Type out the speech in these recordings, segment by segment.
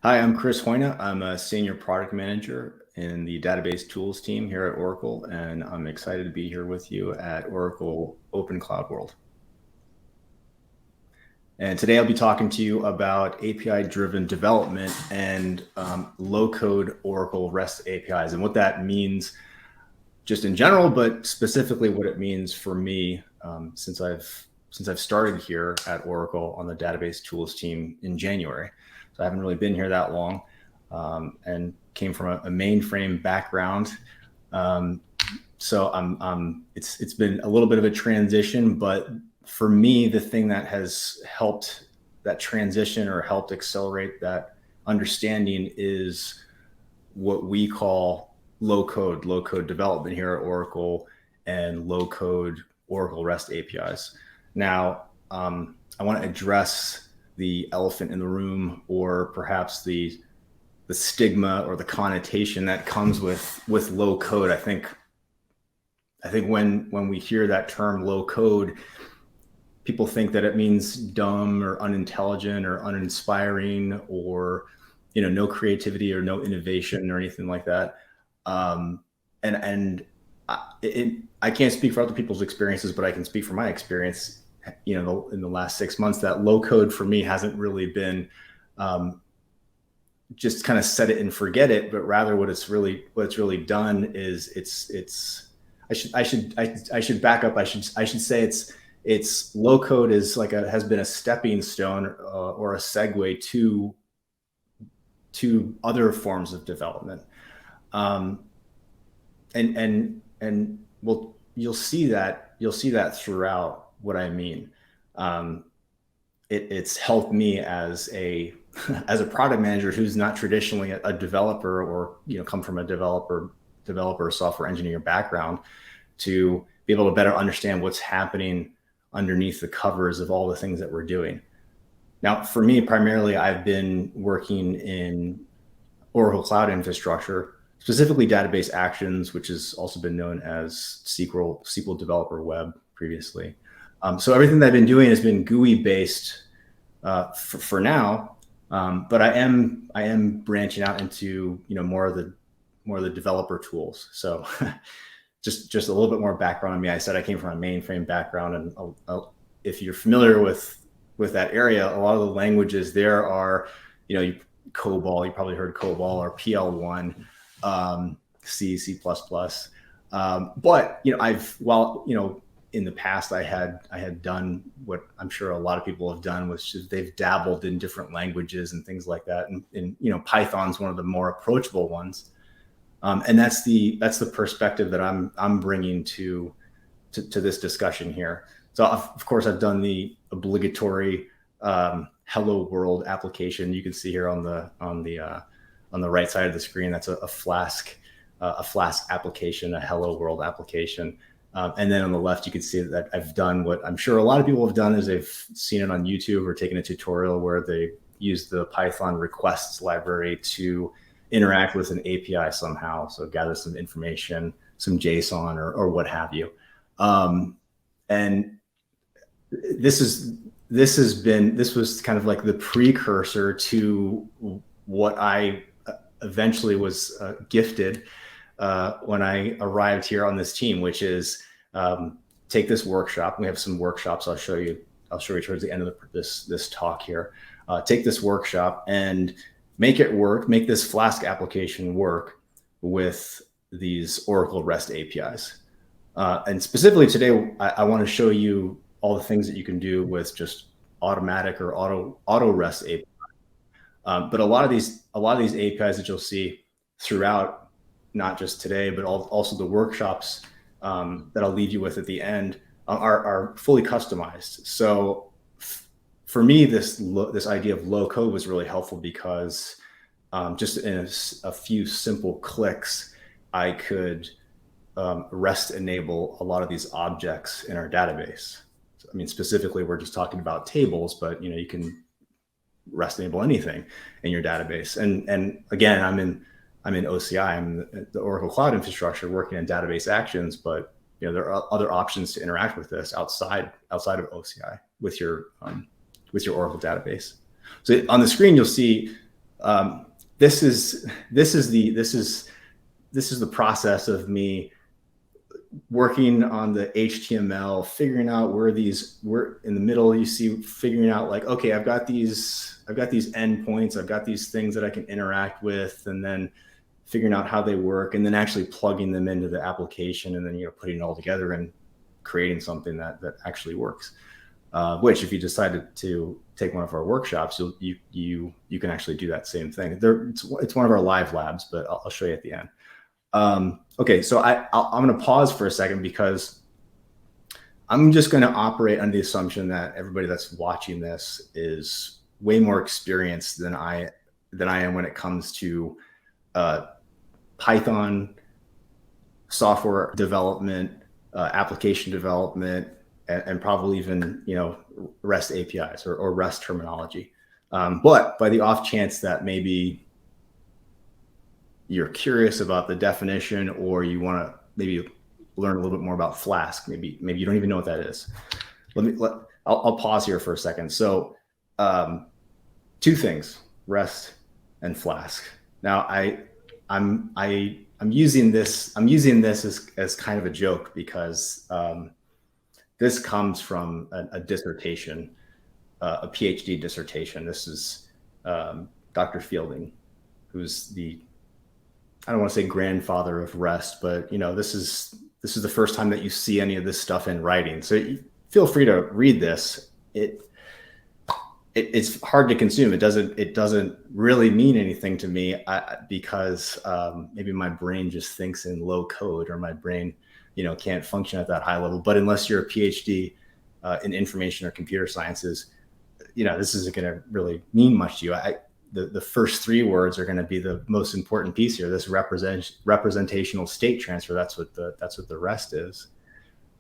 Hi, I'm Chris Hoina. I'm a senior product manager in the database tools team here at Oracle, and I'm excited to be here with you at Oracle Open CloudWorld. And today I'll be talking to you about API-driven development and low-code Oracle REST APIs and what that means just in general, but specifically what it means for me since I've started here at Oracle on the database tools team in January. So I haven't really been here that long, and came from a mainframe background. So it's been a little bit of a transition, but for me, the thing that has helped that transition or helped accelerate that understanding is what we call low code development here at Oracle and low code Oracle REST APIs. Now, I want to address the elephant in the room, or perhaps the stigma or the connotation that comes with low code. I think when we hear that term low code, people think that it means dumb or unintelligent or uninspiring, or no creativity or no innovation or anything like that. I can't speak for other people's experiences, but I can speak for my experience. In the last 6 months, that low code for me hasn't really been just kind of set it and forget it, but rather what it's really done is I should back up. I should say it's low code is has been a stepping stone or a segue to other forms of development. You'll see that throughout what I mean. It's helped me as a product manager who's not traditionally a developer, or come from a developer software engineer background, to be able to better understand what's happening underneath the covers of all the things that we're doing. Now, for me, primarily, I've been working in Oracle Cloud Infrastructure, specifically database actions, which has also been known as SQL Developer Web previously. So everything that I've been doing has been GUI based for now, but I am branching out into more of the developer tools. So just a little bit more background on me. I said I came from a mainframe background, and if you're familiar with that area, a lot of the languages there are COBOL. You probably heard COBOL, or PL1, C++. But in the past I had done what I'm sure a lot of people have done, which is they've dabbled in different languages and things like that. And Python's one of the more approachable ones. And that's the perspective that I'm bringing to this discussion here. So of course I've done the obligatory Hello World application. You can see here on the right side of the screen, that's a Flask application, a Hello World application. And then on the left, you can see that I've done what I'm sure a lot of people have done, is they've seen it on YouTube or taken a tutorial where they use the Python requests library to interact with an API somehow. So gather some information, some JSON or what have you. And this was kind of like the precursor to what I eventually was gifted when I arrived here on this team, which is take this workshop. We have some workshops I'll show you towards the end of this talk here. Take this workshop and make it work, make this Flask application work with these Oracle REST APIs. And specifically today, I want to show you all the things that you can do with just automatic or auto REST API. But a lot of these APIs that you'll see throughout, not just today, but also the workshops that I'll leave you with at the end, are fully customized. So for me, this idea of low code was really helpful because just in a few simple clicks, I could REST enable a lot of these objects in our database. I mean, specifically, we're just talking about tables, but you can REST enable anything in your database. And again, I'm in OCI. I'm the Oracle Cloud Infrastructure working in database actions, but there are other options to interact with this outside of OCI with your Oracle database. So on the screen, you'll see Um, this is the process of me working on the HTML, figuring out where in the middle, you see, figuring out like, okay, I've got these endpoints, I've got these things that I can interact with, and then figuring out how they work, and then actually plugging them into the application, and then, you know, putting it all together and creating something that actually works. Which, if you decided to take one of our workshops, you can actually do that same thing. It's one of our live labs, but I'll show you at the end. Okay, so I'm going to pause for a second, because I'm just going to operate under the assumption that everybody that's watching this is way more experienced than I am when it comes to Python software development, application development, and probably even, you know, REST APIs or REST terminology. But by the off chance that maybe you're curious about the definition, or you want to maybe learn a little bit more about Flask, maybe you don't even know what that is. I'll pause here for a second. So two things: REST and Flask. Now I'm using this as kind of a joke, because this comes from a dissertation, a PhD dissertation. This is Dr. Fielding, who's I don't want to say grandfather of REST, but, you know, this is the first time that you see any of this stuff in writing. So feel free to read this. It's hard to consume. It doesn't really mean anything to me, because maybe my brain just thinks in low code, or my brain, you know, can't function at that high level. But unless you're a PhD in information or computer sciences, you know, this isn't going to really mean much to you. The first three words are going to be the most important piece here. This representational state transfer. That's what the REST is.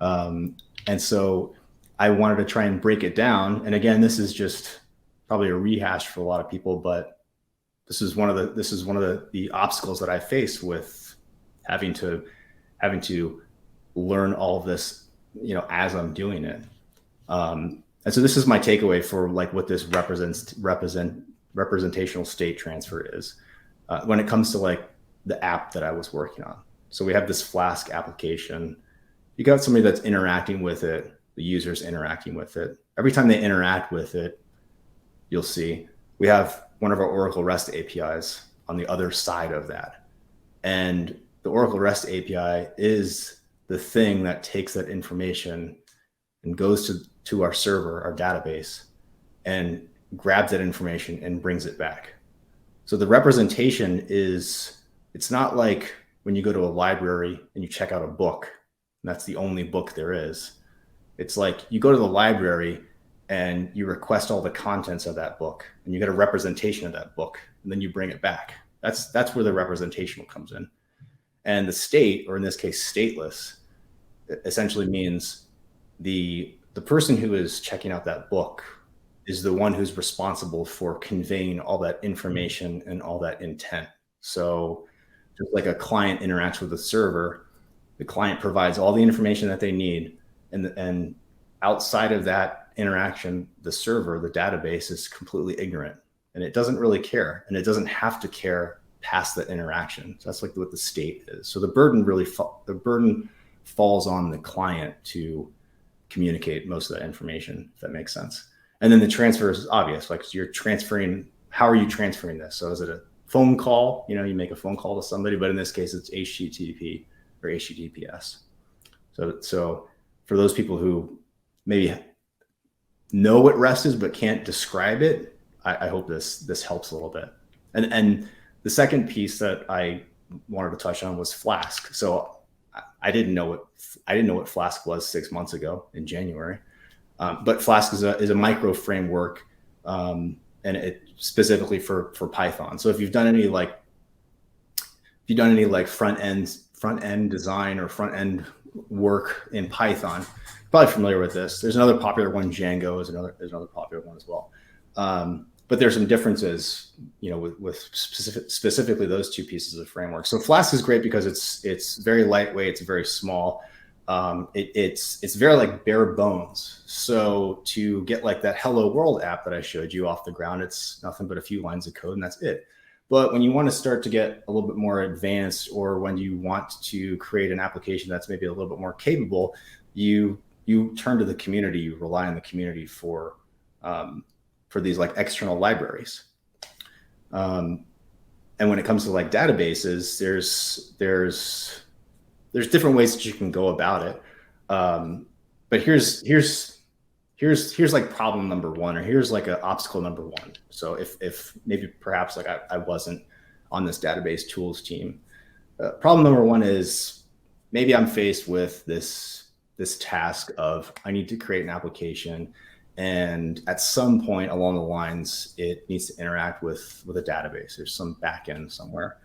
And so I wanted to try and break it down. And again, this is just probably a rehash for a lot of people, but this is one of the obstacles that I face with having to learn all of this, you know, as I'm doing it. And so this is my takeaway for like what this representational state transfer is when it comes to like the app that I was working on. So we have this Flask application. You got somebody that's interacting with it. The user's interacting with it. Every time they interact with it, you'll see we have one of our Oracle REST APIs on the other side of that. And the Oracle REST API is the thing that takes that information and goes to our server, our database, and grabs that information and brings it back. So the representation it's not like when you go to a library and you check out a book, and that's the only book there is. It's like you go to the library and you request all the contents of that book, and you get a representation of that book, and then you bring it back. That's where the representational comes in. And the state, or in this case, stateless, essentially means the person who is checking out that book is the one who's responsible for conveying all that information and all that intent. So just like a client interacts with a server, the client provides all the information that they need, and outside of that interaction, the server, the database, is completely ignorant, and it doesn't really care, and it doesn't have to care past that interaction. So that's like what the state is. So the burden falls on the client to communicate most of that information, if that makes sense. And then the transfer is obvious. Like, you're transferring, how are you transferring this? So is it a phone call? You know, you make a phone call to somebody, but in this case, it's HTTP or HTTPS. So for those people who maybe know what REST is but can't describe it, I hope this helps a little bit. And the second piece that I wanted to touch on was Flask. So I didn't know what Flask was 6 months ago in January. But Flask is a micro framework, and it specifically for Python. So if you've done any front end design or front end work in Python, you're probably familiar with this. There's another popular one, Django is another popular one as well. But there's some differences, you know, with specifically those two pieces of framework. So Flask is great because it's very lightweight, it's very small. It's very like bare bones. So to get like that Hello World app that I showed you off the ground, it's nothing but a few lines of code and that's it. But when you want to start to get a little bit more advanced, or when you want to create an application that's maybe a little bit more capable, you turn to the community, you rely on the community for these like external libraries. And when it comes to like databases, there's different ways that you can go about it. But here's like problem number one, or here's like an obstacle number one. So if maybe perhaps like I wasn't on this database tools team, problem number one is maybe I'm faced with this task of I need to create an application, and at some point along the lines, it needs to interact with a database. There's some backend somewhere.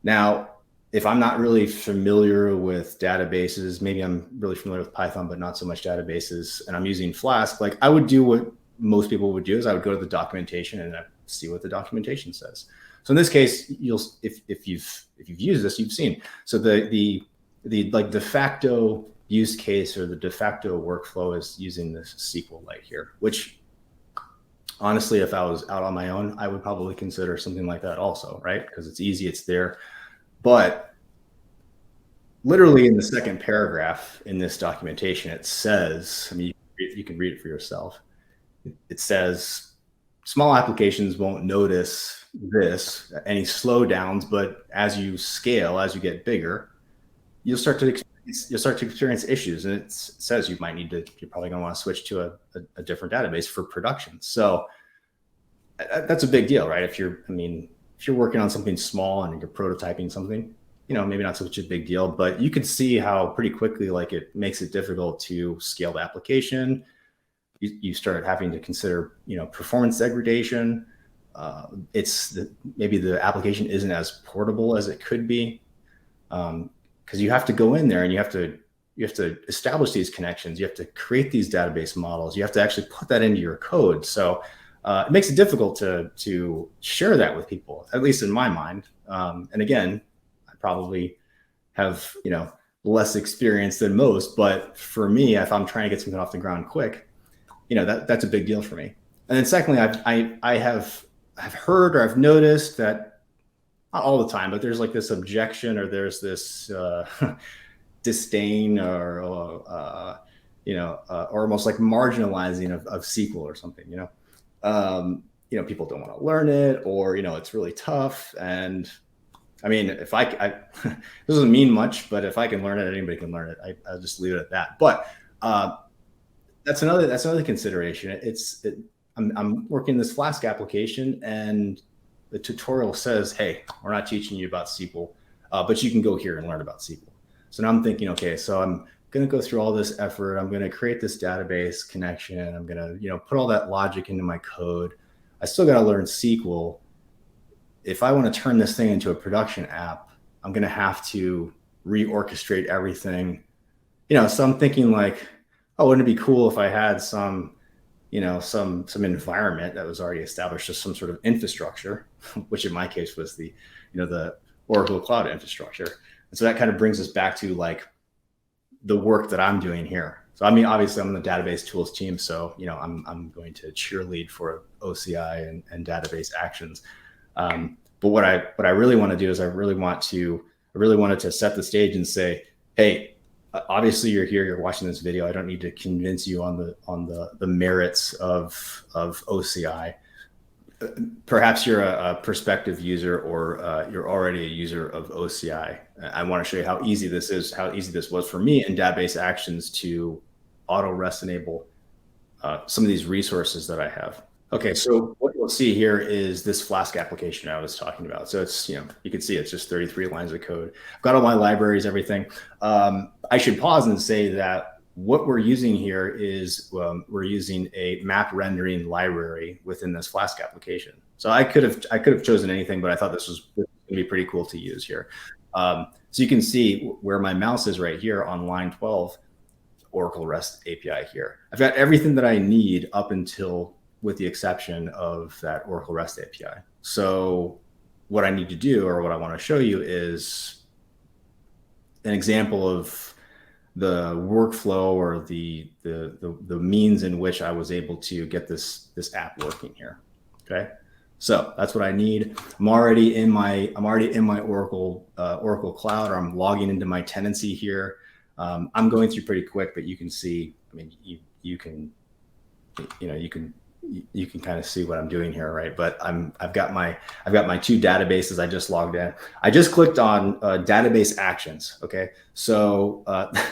Now, if I'm not really familiar with databases, maybe I'm really familiar with Python, but not so much databases, and I'm using Flask, like I would do what most people would do is I would go to the documentation and I'd see what the documentation says. So in this case, if you've used this, you've seen. So the like de facto use case or the de facto workflow is using this SQLite here, which honestly, if I was out on my own, I would probably consider something like that also, right? Because it's easy, it's there. But literally in the second paragraph in this documentation, it says, I mean, you can read it for yourself. It says, small applications won't notice any slowdowns, but as you scale, as you get bigger, you'll start to experience issues. And it says you're probably going to want to switch to a different database for production. So that's a big deal, right? If you're working on something small and you're prototyping something, maybe not such a big deal, but you can see how pretty quickly, like, it makes it difficult to scale the application. You start having to consider, performance degradation. Maybe the application isn't as portable as it could be, because you have to go in there and you have to establish these connections. You have to create these database models. You have to actually put that into your code. So it makes it difficult to share that with people, at least in my mind. And again, I probably have less experience than most, but for me, if I'm trying to get something off the ground quick, that's a big deal for me. And then secondly, I've heard, or I've noticed that, not all the time, but there's like this objection, or there's this disdain, or almost like marginalizing of SQL or something. People don't want to learn it, or it's really tough. And I mean, if it doesn't mean much, but if I can learn it, anybody can learn it. I'll just leave it at that. But that's another consideration. I'm working this Flask application, and the tutorial says, hey, we're not teaching you about SQL, but you can go here and learn about SQL. So now I'm thinking, okay, so I'm going to go through all this effort. I'm going to create this database connection. I'm going to, put all that logic into my code. I still got to learn SQL. If I want to turn this thing into a production app, I'm going to have to reorchestrate everything. So I'm thinking like, oh, wouldn't it be cool if I had some environment that was already established, just some sort of infrastructure, which in my case was the Oracle Cloud infrastructure. And so that kind of brings us back to like the work that I'm doing here. So I mean, obviously I'm on the database tools team, so I'm going to cheerlead for OCI and database actions. But what I really want to do is I really wanted to set the stage and say, hey, obviously you're here, you're watching this video. I don't need to convince you on the merits of OCI. Perhaps you're a prospective user, or you're already a user of OCI. I want to show you how easy this was for me in database actions to auto rest enable some of these resources that I have. Okay, so what you'll see here is this Flask application I was talking about. So it's, you can see it's just 33 lines of code. I've got all my libraries, everything. I should pause and say that what we're using here is we're using a map rendering library within this Flask application. So I could have chosen anything, but I thought this was going to be pretty cool to use here. So you can see where my mouse is right here on line 12, Oracle REST API here. I've got everything that I need up until, with the exception of that Oracle REST API. So what I need to do, or what I want to show you, is an example of the workflow or the means in which I was able to get this app working here. Okay, so that's what I need. I'm already in my Oracle Cloud, or I'm logging into my tenancy here. I'm going through pretty quick, but you can see. I mean, you can kind of see what I'm doing here, right? But I've got my two databases. I just logged in. I just clicked on database actions. Okay, so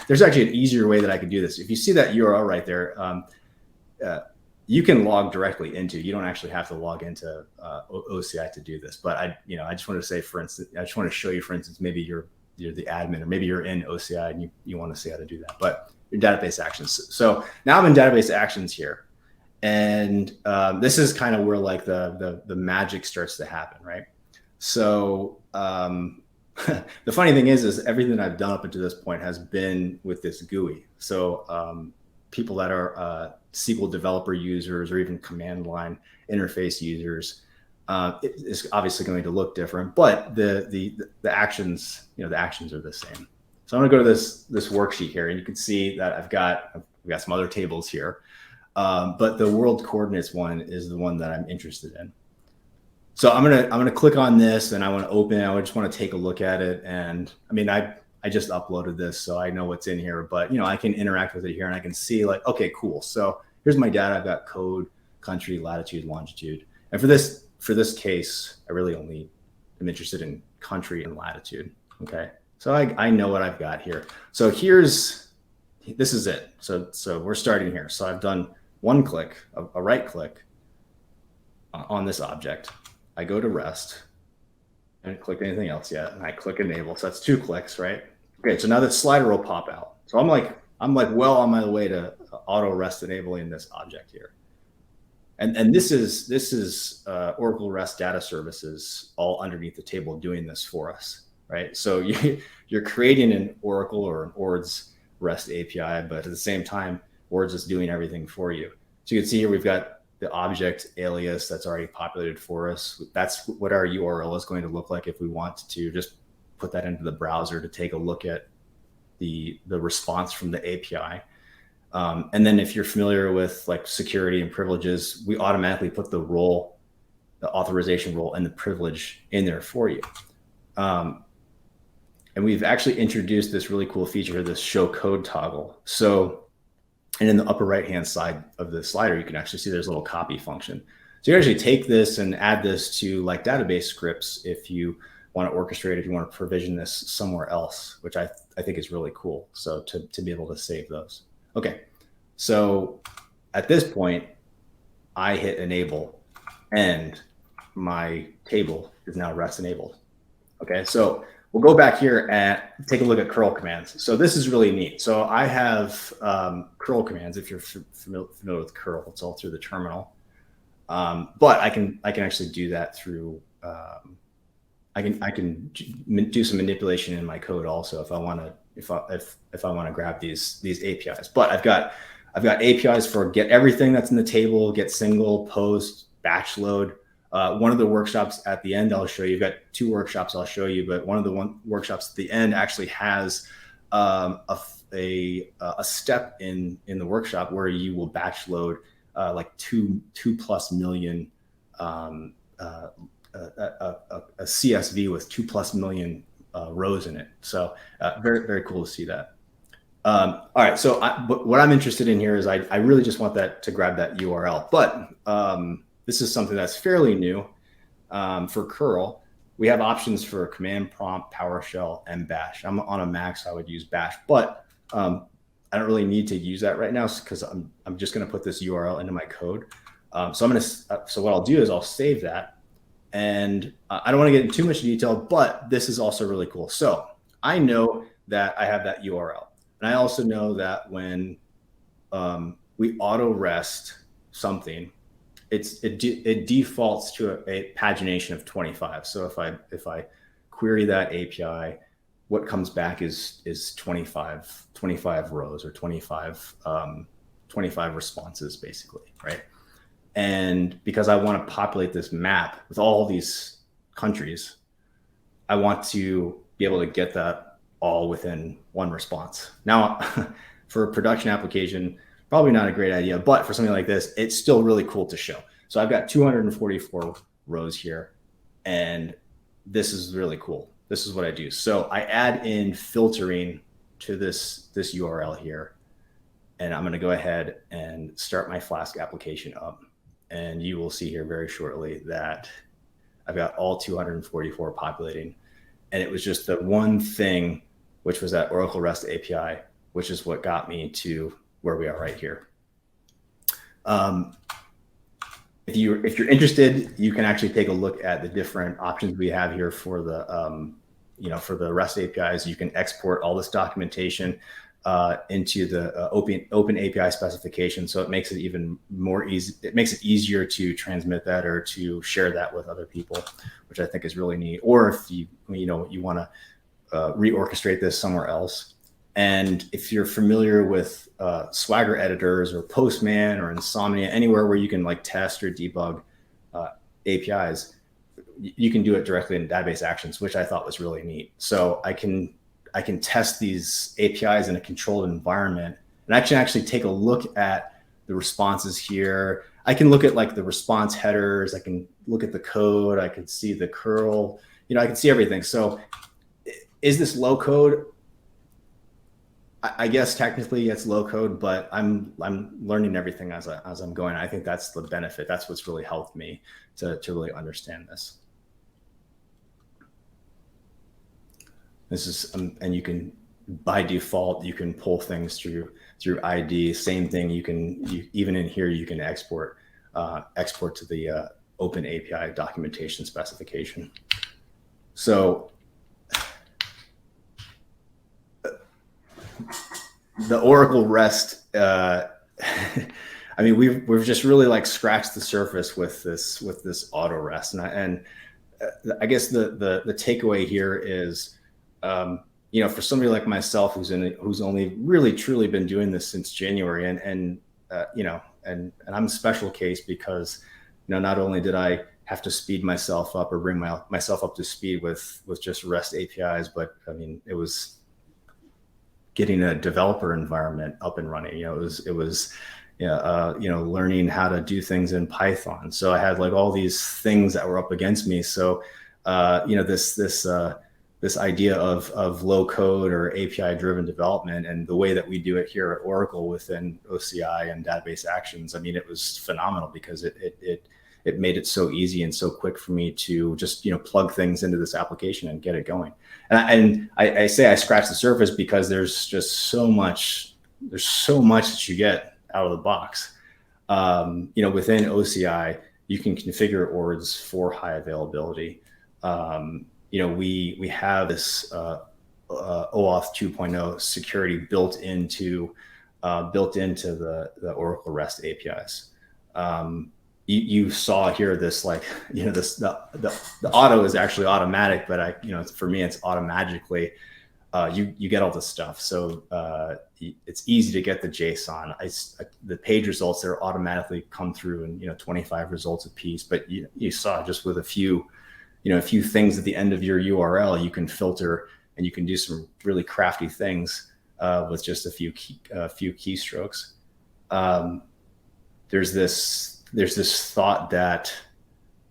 there's actually an easier way that I could do this. If you see that URL right there, you can log directly into. You don't actually have to log into OCI to do this. But I just wanted to say, for instance, I just want to show you, for instance, maybe you're the admin, or maybe you're in OCI and you want to see how to do that. But your database actions. So now I'm in database actions here. And this is kind of where like the magic starts to happen, right? So the funny thing is everything I've done up until this point has been with this GUI. So people that are SQL developer users or even command line interface users, it is obviously going to look different, but the actions, the actions are the same. So I'm going to go to this worksheet here, and you can see that I've got some other tables here. But the world coordinates one is the one that I'm interested in. So I'm gonna click on this, and I want to open it. I just want to take a look at it. And I mean, I just uploaded this, so I know what's in here. But I can interact with it here, and I can see like, okay, cool. So here's my data. I've got code, country, latitude, longitude. And for this case, I really only am interested in country and latitude. Okay, so I know what I've got here. So this is it. So we're starting here. So I've done one click, a right click on this object. I go to rest. I haven't clicked anything else yet, and I click enable. So that's 2 clicks, right? Okay, so now the slider will pop out. So I'm like well on my way to auto rest enabling this object here. And this is Oracle REST data services all underneath the table doing this for us, right? So you're creating an Oracle or an ORDS REST API, but at the same time, ORDS is doing everything for you. So you can see here we've got the object alias that's already populated for us. That's what our URL is going to look like if we want to just put that into the browser to take a look at the response from the API. And then if you're familiar with like security and privileges, we automatically put the authorization role and the privilege in there for you. And we've actually introduced this really cool feature here, this show code toggle. And in the upper right-hand side of the slider, you can actually see there's a little copy function. So you actually take this and add this to like database scripts if you want to orchestrate, if you want to provision this somewhere else, which I think is really cool. So to be able to save those. Okay, so at this point, I hit enable, and my table is now REST enabled. Okay, so we'll go back here and take a look at curl commands. So this is really neat. So I have curl commands. If you're familiar with curl, it's all through the terminal. But I can actually do that through. I can do some manipulation in my code also if I want to. If I want to grab these APIs. But I've got APIs for get everything that's in the table, get single, post, batch load. One of the workshops at the end I'll show you. You've got 2 workshops I'll show you, but one of the workshops at the end actually has a step in the workshop where you will batch load like 2+ million a CSV with 2+ million rows in it. So very, very cool to see that. All right, so what I'm interested in here is I really just want that to grab that URL, but this is something that's fairly new for curl. We have options for command prompt, PowerShell, and Bash. I'm on a Mac, so I would use Bash, but I don't really need to use that right now because I'm just going to put this URL into my code. So what I'll do is I'll save that, and I don't want to get into too much detail, but this is also really cool. So I know that I have that URL, and I also know that when we auto rest something, it defaults to a pagination of 25. So if I query that API, what comes back is 25 rows or 25 responses basically, right? And because I want to populate this map with all these countries, I want to be able to get that all within one response. Now, for a production application, probably not a great idea, but for something like this, it's still really cool to show. So I've got 244 rows here, and this is really cool. This is what I do. So I add in filtering to this URL here, and I'm going to go ahead and start my Flask application up. And you will see here very shortly that I've got all 244 populating. And it was just the one thing, which was that Oracle REST API, which is what got me to where we are right here. If you're interested, you can actually take a look at the different options we have here for the for the REST APIs. You can export all this documentation into the open API specification, so it makes it even more easy. It makes it easier to transmit that or to share that with other people, which I think is really neat. Or if you want to reorchestrate this somewhere else. And if you're familiar with Swagger editors or Postman or Insomnia, anywhere where you can like test or debug APIs, you can do it directly in database actions, which I thought was really neat. So I can test these APIs in a controlled environment, and I can actually take a look at the responses here. I can look at like the response headers. I can look at the code. I can see the curl. I can see everything. So is this low code? I guess technically it's low code, but I'm learning everything as I'm going. I think that's the benefit. That's what's really helped me to really understand this. This is and you can, by default, you can pull things through ID. Same thing. Even in here you can export to the open API documentation specification. So the Oracle REST, I mean, we've just really like scratched the surface with this auto REST, and I guess the takeaway here is, for somebody like myself who's only really truly been doing this since January, and I'm a special case because not only did I have to speed myself up or bring myself up to speed with just REST APIs, but I mean, it was getting a developer environment up and running. It was learning how to do things in Python. So I had like all these things that were up against me. So this idea of low code or API driven development and the way that we do it here at Oracle within OCI and database actions, I mean, it was phenomenal because it made it so easy and so quick for me to just plug things into this application and get it going. And I say I scratched the surface because there's just so much that you get out of the box. Within OCI, you can configure ORDs for high availability. We have this OAuth 2.0 security built into the Oracle REST APIs. You saw here this the auto is actually automatic, but for me it's automagically. You get all this stuff, so it's easy to get the JSON. The page results there automatically come through in 25 results a piece. But you saw just with a few things at the end of your URL, you can filter and you can do some really crafty things with just a few keystrokes. There's this thought that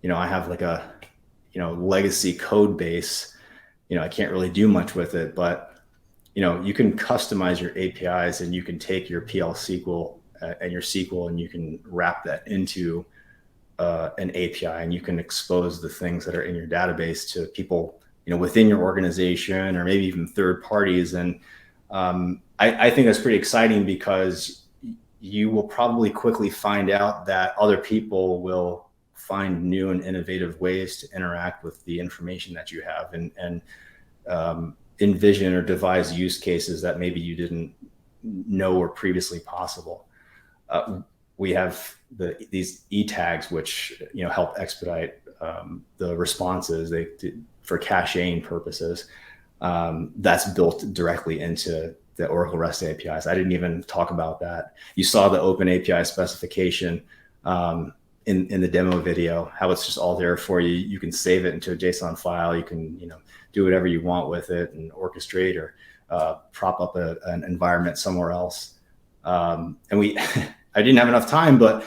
I have like a legacy code base. I can't really do much with it, but you can customize your APIs and you can take your PLSQL and your SQL and you can wrap that into an API, and you can expose the things that are in your database to people within your organization or maybe even third parties. And I think that's pretty exciting because you will probably quickly find out that other people will find new and innovative ways to interact with the information that you have and envision or devise use cases that maybe you didn't know were previously possible. We have these e-tags, which help expedite the responses for caching purposes. That's built directly into the Oracle REST APIs. I didn't even talk about that. You saw the open API specification. in the demo video, how it's just all there for you. You can save it into a JSON file. You can, do whatever you want with it and orchestrate or prop up an environment somewhere else. And I didn't have enough time, but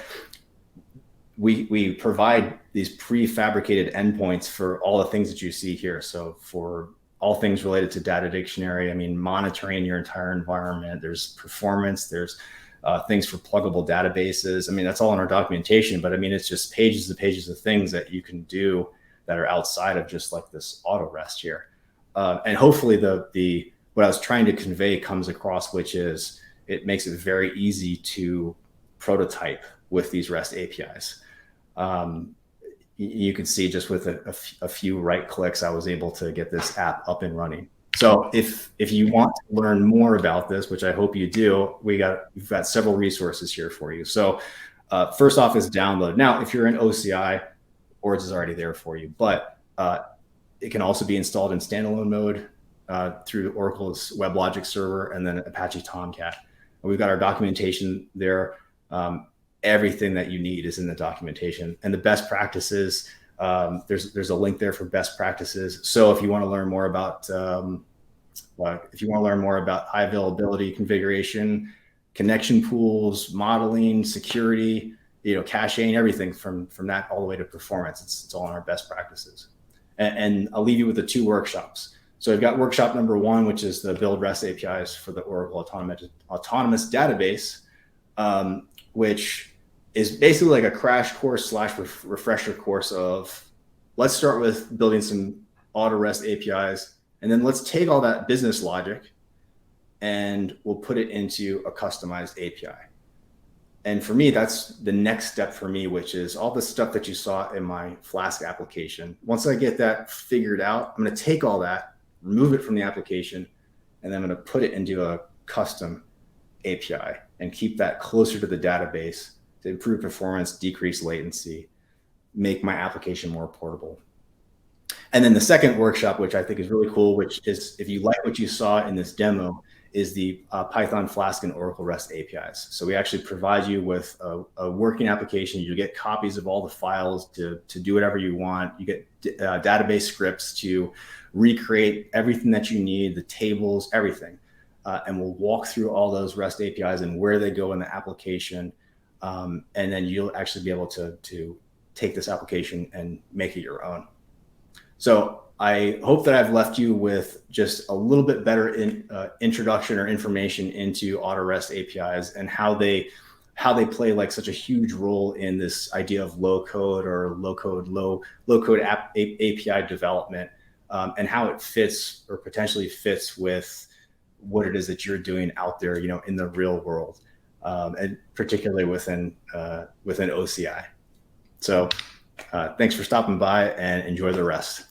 we provide these prefabricated endpoints for all the things that you see here. So for all things related to data dictionary, I mean, monitoring your entire environment, there's performance, there's things for pluggable databases. I mean, that's all in our documentation, but I mean, it's just pages and pages of things that you can do that are outside of just like this auto rest here. And hopefully what I was trying to convey comes across, which is it makes it very easy to prototype with these REST APIs. You can see just with a few right clicks, I was able to get this app up and running. So if you want to learn more about this, which I hope you do, we've got several resources here for you. So first off is download. Now, if you're in OCI, Ords is already there for you, but it can also be installed in standalone mode through Oracle's WebLogic server and then Apache Tomcat. And we've got our documentation there. Everything that you need is in the documentation, and the best practices. There's a link there for best practices. So if you want to learn more about high availability configuration, connection pools, modeling, security, caching, everything from that all the way to performance, it's all in our best practices. And I'll leave you with the 2 workshops. So we've got workshop number 1, which is the build REST APIs for the Oracle Autonomous Database, which is basically like a crash course / refresher course of, let's start with building some auto REST APIs, and then let's take all that business logic and we'll put it into a customized API. And for me, that's the next step for me, which is all the stuff that you saw in my Flask application. Once I get that figured out, I'm going to take all that, remove it from the application, and then I'm going to put it into a custom API and keep that closer to the database to improve performance, decrease latency, make my application more portable. And then the second workshop, which I think is really cool, which is, if you like what you saw in this demo, is the Python, Flask, and Oracle REST APIs. So we actually provide you with a working application. You get copies of all the files to do whatever you want. You get database scripts to recreate everything that you need, the tables, everything. And we'll walk through all those REST APIs and where they go in the application. And then you'll actually be able to take this application and make it your own. So I hope that I've left you with just a little bit better introduction or information into auto REST APIs and how they play like such a huge role in this idea of low code API development, and how it fits or potentially fits with what it is that you're doing out there, in the real world, and particularly within OCI. So thanks for stopping by, and enjoy the rest.